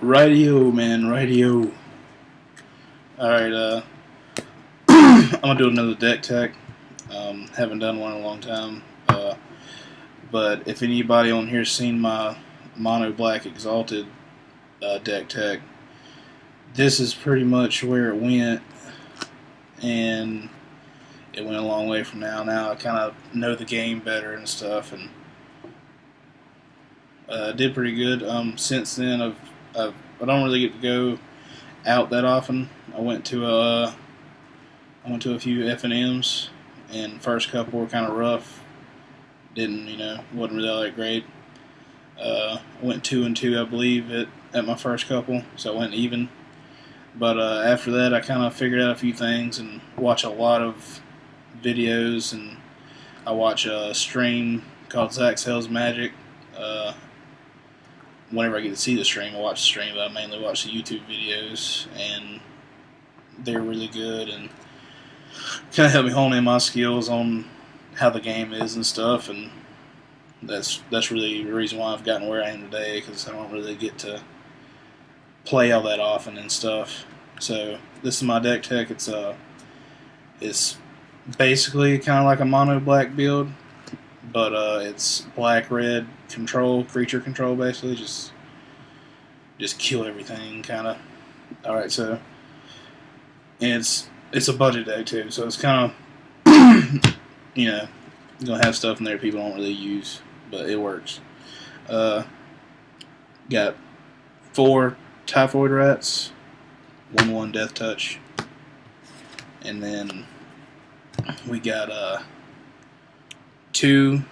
Radio, man, radio. Alright, I'm gonna do another deck tech. Haven't done one in a long time. But if anybody on here's seen my Mono Black Exalted deck tech, this is pretty much where it went, and it went a long way from now. Now I kind of know the game better and stuff, and did pretty good. Since then, I don't really get to go out that often. I went to a few F&Ms, and first couple were kind of rough. Wasn't really all that great. I went 2-2, I believe, at my first couple, so I went even. But after that, I kind of figured out a few things and watch a lot of videos, and I watch a stream called ZachSellsMagic. Whenever I get to see the stream, I watch the stream, but I mainly watch the YouTube videos, and they're really good and kind of help me hone in my skills on how the game is and stuff, and that's really the reason why I've gotten where I am today, because I don't really get to play all that often and stuff. So this is my deck tech. It's basically kind of like a mono black build, but it's black red creature control, basically just kill everything kind of. All right, so and it's a budget deck too, so it's kind of gonna have stuff in there people don't really use, but it works. Got 4 Typhoid Rats, 1/1 Death Touch, and then we got 2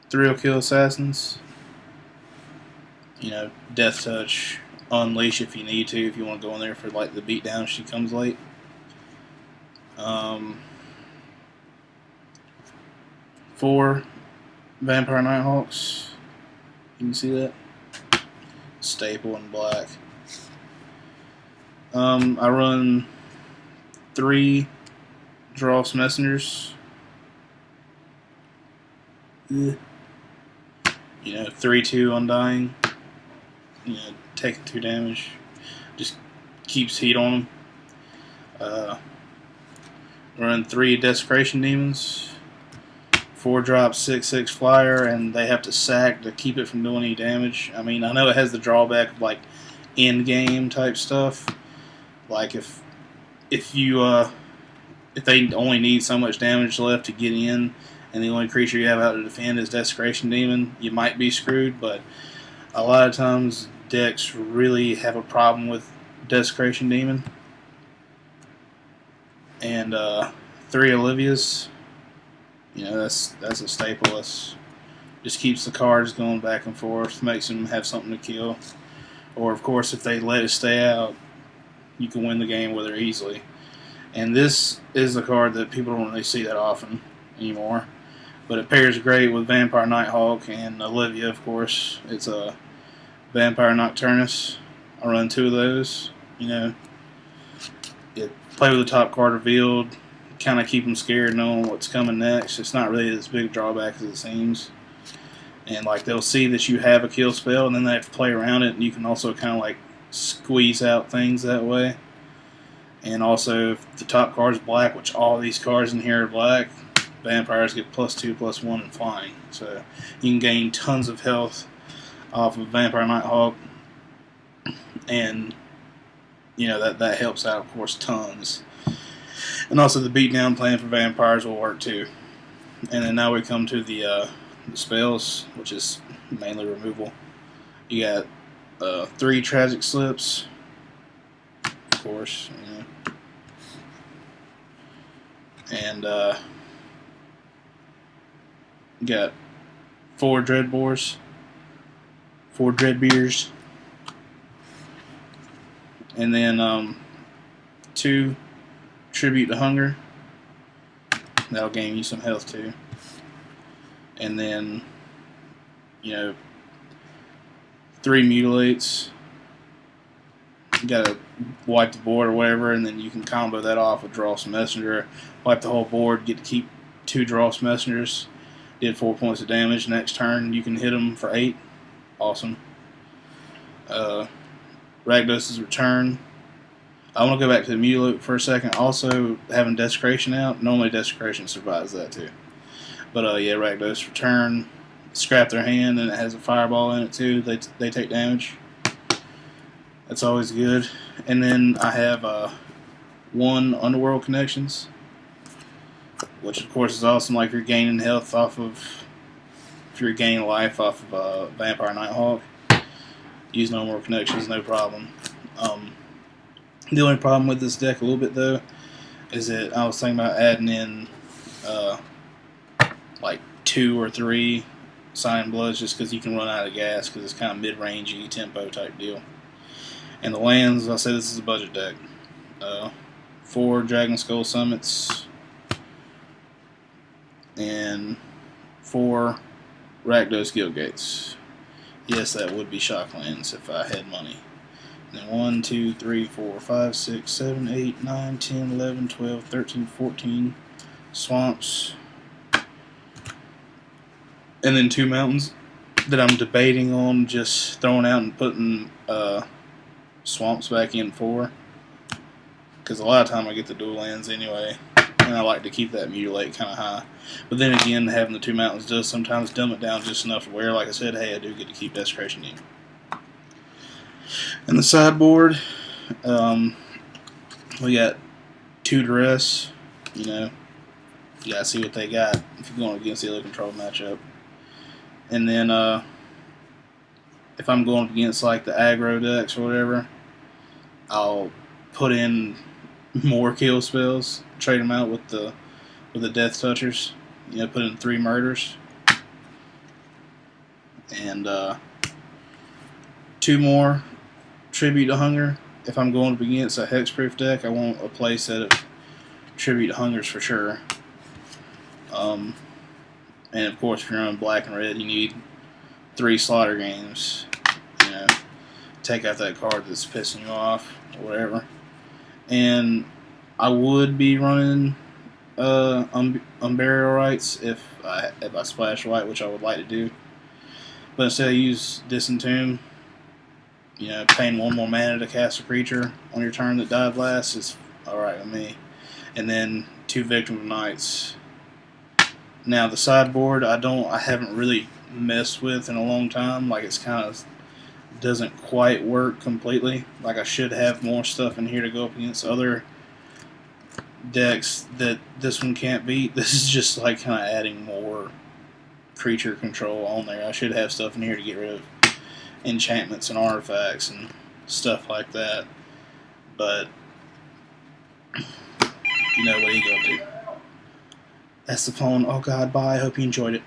Thrill Kill Assassins. Death Touch, Unleash if you need to, if you want to go in there for like the beatdown if she comes late. 4 Vampire Nighthawks. You can see that. Staple in black. I run 3 Dross Messengers. 3/2 Undying. Taking 2 damage. Just keeps heat on them. Run 3 Desecration Demons. 4-drop 6/6 flyer, and they have to sack to keep it from doing any damage. I mean, I know it has the drawback of like end game type stuff. Like if they only need so much damage left to get in, and the only creature you have out to defend is Desecration Demon, you might be screwed. But a lot of times decks really have a problem with Desecration Demon. And 3 Olivias. That's a staple. Just keeps the cards going back and forth, makes them have something to kill. Or, of course, if they let it stay out, you can win the game with her easily. And this is a card that people don't really see that often anymore. But it pairs great with Vampire Nighthawk and Olivia, of course. It's a Vampire Nocturnus. I run 2 of those. You play with the top card revealed. Kind of keep them scared knowing what's coming next. It's not really as big a drawback as it seems. And like they'll see that you have a kill spell, and then they have to play around it, and you can also kind of like squeeze out things that way. And also, if the top card is black, which all these cards in here are black, vampires get +2/+1 in flying. So you can gain tons of health off of Vampire Nighthawk, and that helps out, of course, tons. And also the beatdown plan for vampires will work too. And then now we come to the spells, which is mainly removal. You got 3 Tragic Slips, of course, and you got 4 Dreadbores, 4 Dreadbeers, and then 2 Tribute to Hunger. That'll gain you some health too. And then 3 Mutilates. You gotta wipe the board or whatever, and then you can combo that off with Dross Messenger. Wipe the whole board, get to keep 2 Dross Messengers. Did 4 points of damage. Next turn you can hit them for 8. Awesome. Rakdos' return. I want to go back to the Muloot for a second. Also, having Desecration out, normally Desecration survives that too. But yeah, Rakdos return, scrap their hand, and it has a fireball in it too. They take damage. That's always good. And then I have 1 Underworld Connections, which of course is awesome. Like if you're gaining health if you're gaining life off of Vampire Nighthawk, use Underworld Connections, no problem. The only problem with this deck a little bit though is that I was thinking about adding in like 2 or 3 Sign Bloods just because you can run out of gas because it's kind of mid-rangey tempo type deal. And the lands, I say this is a budget deck. 4 Dragon Skull Summits and 4 Rakdos Guild Gates. Yes, that would be shock lands if I had money. And then 1, 2, 3, 4, 5, 6, 7, 8, 9, 10, 11, 12, 13, 14 swamps. And then 2 mountains that I'm debating on just throwing out and putting swamps back in 4. Because a lot of time I get the dual lands anyway. And I like to keep that Mutilate kind of high. But then again, having the 2 mountains does sometimes dumb it down just enough to where, like I said, hey, I do get to keep Desecration in. And the sideboard, we got 2 Duress. You know, you gotta see what they got if you're going against the other control matchup. And then if I'm going up against like the aggro decks or whatever, I'll put in more kill spells, trade them out with the Death Touchers. You know, put in 3 murders and 2 more Tribute to Hunger. If I'm going up against a hexproof deck, I want a playset of Tribute to Hungers for sure. And of course, if you're on black and red, you need 3 Slaughter Games. You know, take out that card that's pissing you off or whatever. And I would be running Unburial Rites if I splash white, which I would like to do. But instead I use Disentomb. You know, paying 1 more mana to cast a creature on your turn that died last is alright with me. And then 2 Victim of Nights. Now the sideboard I haven't really messed with in a long time. Like it's kind of doesn't quite work completely. Like I should have more stuff in here to go up against other decks that this one can't beat. This is just like kind of adding more creature control on there. I should have stuff in here to get rid of enchantments and artifacts and stuff like that. But you know what are you gonna do? That's the phone. Oh God, bye. I hope you enjoyed it.